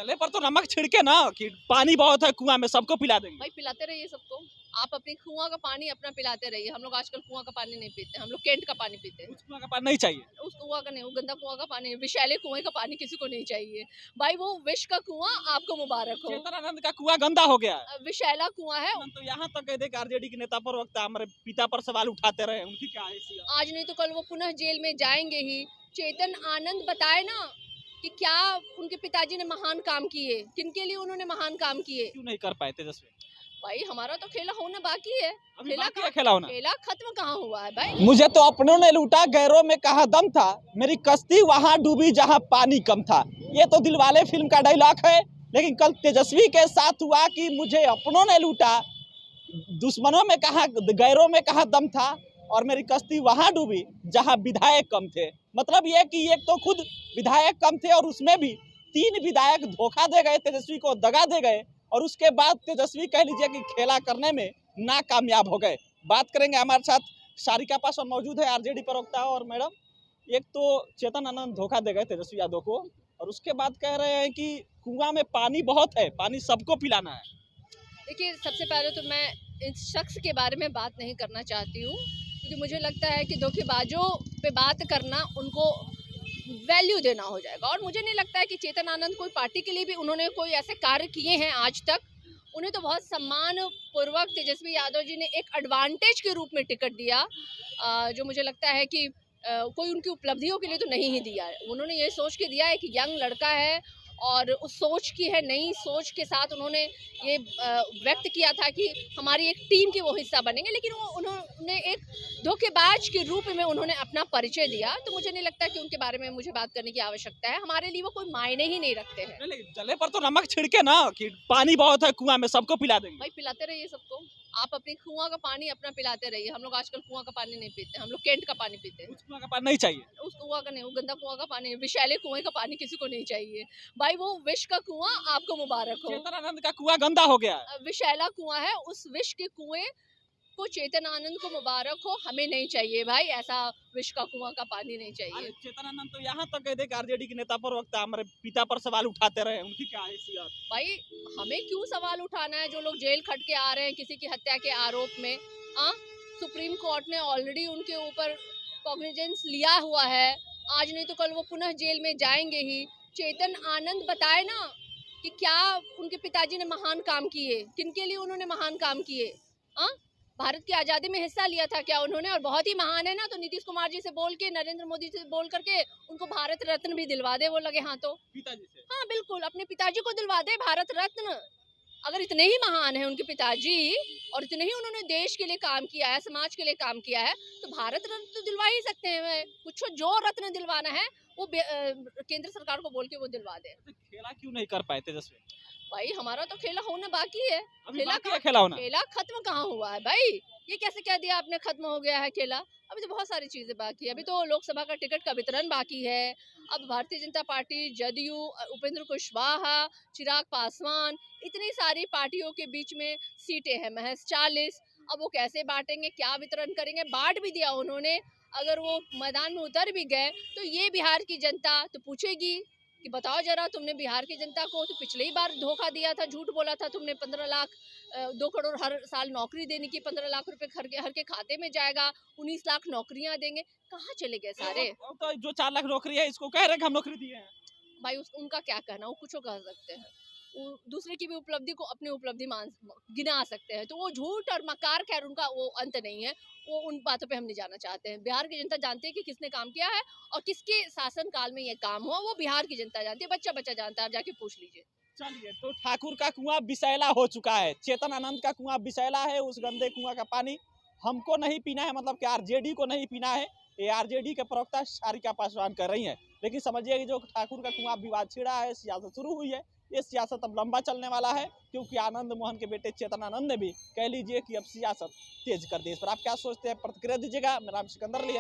तले पर तो नमक छिड़के ना कि पानी बहुत है कुआं में, सबको पिला देंगे। भाई पिलाते रहिए सबको, आप अपनी कुआं का पानी अपना पिलाते रहिए। हम लोग आजकल कुआं का पानी नहीं पीते, हम लोग कैंट का पानी पीते हैं। उस कुआं का पानी नहीं चाहिए। उस कुआं का नहीं, वो गंदा कुआं का पानी, विषैले कुएं का पानी किसी को नहीं चाहिए भाई। वो विष का कुआं आपको मुबारक हो। चेतनानंद का कुआं गंदा हो गया है। विषैला कुआं है। तो यहाँ तक कह दे कि आरजेडी के नेता पर वक्त हमारे पिता पर सवाल उठाते रहे, उनकी क्या हैसियत? आज नहीं तो कल वो पुनः जेल में जाएंगे ही। चेतन आनंद बताए ना कि क्या उनके पिताजी ने महान काम किए, किनके लिए उन्होंने महान काम किए। क्यों नहीं कर पाए तेजस्वी? भाई हमारा तो खेला होना बाकी है। अभी बाकी है खेला होना। खेला खत्म कहाँ हुआ है भाई। मुझे तो अपनों ने लूटा, गैरों में कहाँ दम था, मेरी कश्ती वहां डूबी जहां पानी कम था। ये तो दिलवाले फिल्म का डायलॉग है। लेकिन कल तेजस्वी के साथ हुआ कि मुझे अपनों ने लूटा, दुश्मनों में कहाँ, गैरों में कहाँ दम था, और मेरी कश्ती वहां डूबी जहां विधायक कम थे। मतलब ये कि एक तो खुद विधायक कम थे और उसमें भी 3 विधायक धोखा दे गए, तेजस्वी को दगा दे गए, और उसके बाद तेजस्वी कह लीजिए कि खेला करने में नाकामयाब हो गए। बात करेंगे, हमारे साथ सारिका पासवान मौजूद है, आरजेडी प्रवक्ता। और मैडम, एक तो चेतन आनंद धोखा दे गए तेजस्वी यादव को, और उसके बाद कह रहे हैं कि कुआं में पानी बहुत है, पानी सबको पिलाना है। देखिए, सबसे पहले तो मैं इस शख्स के बारे में बात नहीं करना चाहती हूँ, क्योंकि मुझे लगता है कि धोखेबाजों पे बात करना उनको वैल्यू देना हो जाएगा। और मुझे नहीं लगता है कि चेतन आनंद कोई पार्टी के लिए भी उन्होंने कोई ऐसे कार्य किए हैं आज तक। उन्हें तो बहुत सम्मान पूर्वक तेजस्वी यादव जी ने एक एडवांटेज के रूप में टिकट दिया, जो मुझे लगता है कि कोई उनकी उपलब्धियों के लिए तो नहीं ही दिया है। उन्होंने ये सोच के दिया है कि यंग लड़का है, और उस सोच की है, नई सोच के साथ उन्होंने ये व्यक्त किया था कि हमारी एक टीम के वो हिस्सा बनेंगे। लेकिन वो उन्होंने एक धोखेबाज के रूप में उन्होंने अपना परिचय दिया। तो मुझे नहीं लगता कि उनके बारे में मुझे बात करने की आवश्यकता है। हमारे लिए वो कोई मायने ही नहीं रखते हैं। जले पर तो नमक छिड़के ना कि पानी बहुत है कुआं में, सबको पिला देंगे। भाई पिलाते रहिए सबको, आप अपनी कुआं का पानी अपना पिलाते रहिए। हम लोग आजकल कुआं का पानी नहीं पीते, हम लोग कैंट का पानी पीते हैं। उस कुआं का पानी नहीं चाहिए। उस कुआं का नहीं, वो गंदा कुआं का पानी, विषैले कुएं का पानी किसी को नहीं चाहिए भाई। वो विष का कुआं आपको मुबारक हो। चेतन आनंद का कुआं गंदा हो गया है। विषैला कुआं है, उस विष के कुएं को चेतन आनंद को मुबारक हो। हमें नहीं चाहिए भाई ऐसा विष का कुआं का पानी, नहीं चाहिए। चेतन आनंद तो यहाँ तक कह दे कि आरजेडी के नेता पर वक्त हमारे पिता पर सवाल उठाते रहे, उनकी क्या हैसियत? भाई हमें क्यों सवाल उठाना है? जो लोग जेल खट के आ रहे हैं किसी की हत्या के आरोप में, सुप्रीम कोर्ट ने ऑलरेडी उनके ऊपर कॉग्निजेंस लिया हुआ है। आज नहीं तो कल वो पुनः जेल में जाएंगे ही। चेतन आनंद बताए ना कि क्या उनके पिताजी ने महान काम किए, किनके लिए उन्होंने महान काम किए। भारत की आज़ादी में हिस्सा लिया था क्या उन्होंने? और बहुत ही महान है ना, तो नीतीश कुमार जी से बोल के, नरेंद्र मोदी से बोल करके उनको भारत रत्न भी दिलवा दे, वो लगे हाँ तो। पिताजी से? हाँ बिल्कुल, अपने पिताजी को दिलवा दे भारत रत्न। अगर इतने ही महान है उनके पिताजी और इतने ही उन्होंने देश के लिए काम किया है, समाज के लिए काम किया है, तो भारत रत्न तो दिलवा ही सकते हैं। कुछ जो रत्न दिलवाना है वो केंद्र सरकार को बोल के वो दिलवा दे। खेला क्यों नहीं कर पाए तेजस्वी? भाई हमारा तो खेला होना बाकी है। खेला होना। खेला खत्म कहाँ हुआ है भाई? ये कैसे कह दिया आपने खत्म हो गया है खेला? अभी तो बहुत सारी चीजें बाकी है। अभी तो लोकसभा का टिकट का वितरण बाकी है। अब भारतीय जनता पार्टी, जदयू, उपेंद्र कुशवाहा, चिराग पासवान, इतनी सारी पार्टियों के बीच में सीटें हैं महज 40। अब वो कैसे बांटेंगे, क्या वितरण करेंगे? बांट भी दिया उन्होंने। अगर वो मैदान में उतर भी गए तो ये बिहार की जनता तो पूछेगी कि बताओ जरा, तुमने बिहार की जनता को तो पिछले ही बार धोखा दिया था, झूठ बोला था तुमने। 15 लाख 2 करोड़ हर साल नौकरी देने की, 15 लाख रुपए हर के खाते में जाएगा, 19 लाख नौकरियां देंगे। कहाँ चले गए सारे? तो जो 4 लाख नौकरी है, इसको कह रहे हैं कि हम नौकरी दिए हैं। भाई उनका क्या कहना, वो कुछ कह सकते हैं। दूसरे की भी उपलब्धि को अपनी उपलब्धि गिना सकते हैं, तो वो झूठ और मकार, खैर उनका वो अंत नहीं है। वो उन बातों पे हम नहीं जाना चाहते हैं। बिहार की जनता जानती है कि किसने काम किया है और किसके शासन काल में ये काम हुआ, वो बिहार की जनता जानती है। बच्चा बच्चा जानता है, आप जाके पूछ लीजिए। चलिए, तो ठाकुर का कुआं विषैला हो चुका है, चेतन आनंद का कुआं विषैला है। उस गंदे कुआं का पानी हमको नहीं पीना है, मतलब कि आरजेडी को नहीं पीना है। ये आरजेडी के प्रवक्ता सारिका पासवान कर रही हैं। लेकिन समझिए कि जो ठाकुर का कुआं विवाद छिड़ा है, सियासत शुरू हुई है। ये सियासत अब लंबा चलने वाला है, क्योंकि आनंद मोहन के बेटे चेतन आनंद ने भी कह लीजिए कि अब सियासत तेज कर दी। इस पर आप क्या सोचते हैं? प्रतिक्रिया दीजिएगा। मेरा नाम सिकंदर अली है।